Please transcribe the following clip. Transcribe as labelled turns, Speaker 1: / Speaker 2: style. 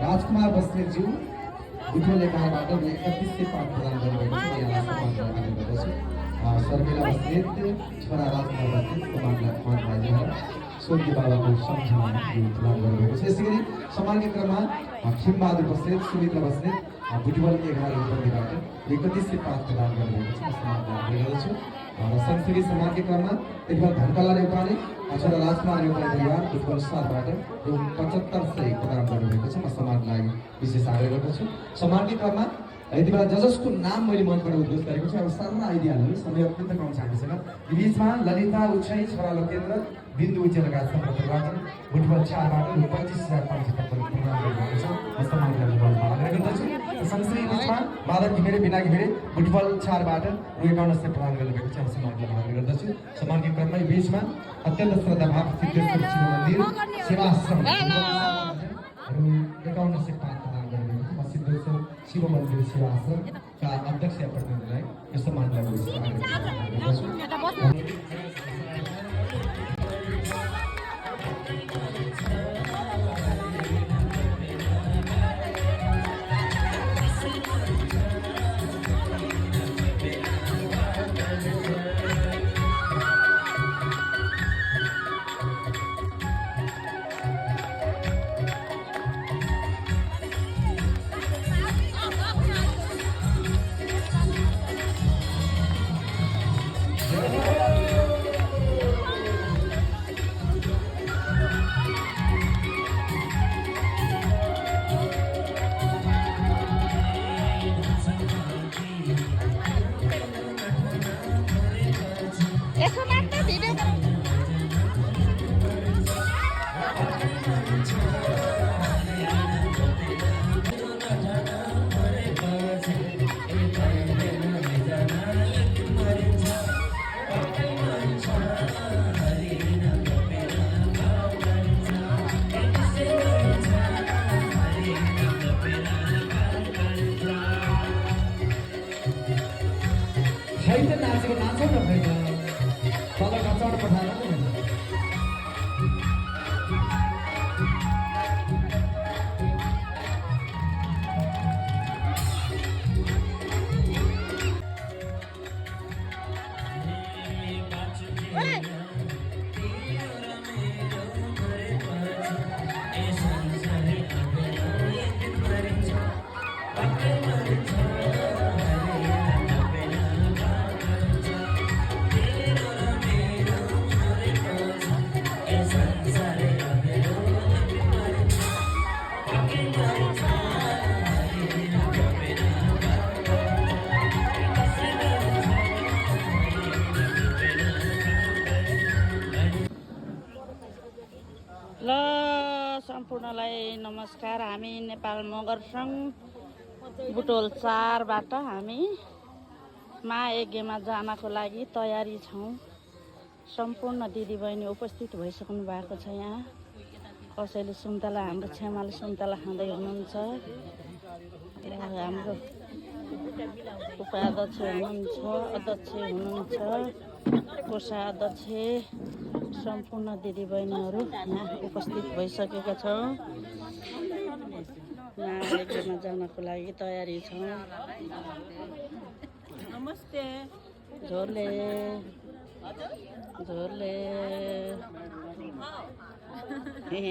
Speaker 1: राजकुमार बस्नेतज्यू बुटोल नेपालबाट 3100 पाठ प्रदान गर्नुभएको छ। यहाँ सम्मान गर्ने गर्दछु। शर्मिला बस्नेत छोरा राजकुमार बस्नेत सम्मान स्वर्गीय बाबाको सम्झनामा प्रदान गर्नुभएको छ। यसै गरी सम्मानका क्रममा खिमबहादुर बस्नेत सुमित्रा बस्नेत बुटवल 11 रुपैयाँबाट 3100 पाठ प्रदान गर्नुभएको छ। सम्मान गर्ने गर्दछु। र सँगसँगै सम्मानका क्रममा यतिखेर धनकला नेपाली छोरा राजकुमार नेपाली परिवार बुटवल 7बाट 7500 प्रदान गर्नुभएको छ। म सम्मानको लागि विशेष आग्रह गर्दछु। सम्मानका क्रममा यति बेला जसको नाम मैले मञ्चबाट उद्घोष गरेको छु, अब सानो आइदिइहाल्नु, समय अत्यन्त कम छ हामीसँग। यो बिचमा ललिता उच्चै छोरा लोकेन्द्र बिन्दु उच्च लगायत सम्पर्कबाट बुटबल 4बाट 25,575 प्रदान गरिरहेको छ। म सम्मानका लागि आग्रह गर्दछु। सँगसँगै बिचमा बादल घिमिरे बिना घिमिरे बुटबल 4बाट 51 प्रदान गर्नुभएको छ। म सम्मानका लागि आग्रह गर्दछु। सम्मानका क्रममा यो बिचमा अत्यन्त श्रद्धाभाव सिद्धेश्वर शिव मन्दिर सेवा आश्रम 51 पाठ प्रदान गर्नुभएको छ। म सिद्धेश्वर शिव मन्दिर सेवा आश्रमका अध्यक्ष प्रतिनिधिलाई यो सम्मानलाई नाचेको नाचौँ न फेरि तल नचाउन पठाएर
Speaker 2: सम्पूर्णलाई नमस्कार। हामी नेपाल मगर सङ्घ बुटोल 4बाट हामी महायज्ञमा जानको लागि तयारी छौँ। सम्पूर्ण दिदीबहिनी उपस्थित भइसक्नु भएको छ। यहाँ कसैले सुन्तला, हाम्रो छेमाले सुन्तला खाँदै हुनुहुन्छ। हाम्रो उपाध्यक्ष हुनुहुन्छ, अध्यक्ष हुनुहुन्छ, कोषाध्यक्ष, सम्पूर्ण दिदीबहिनीहरू यहाँ उपस्थित भइसकेका छौँ। महायज्ञमा जानको लागि तयारी छौँ।
Speaker 3: नमस्ते।
Speaker 2: झोले झोले
Speaker 3: नमस्ते।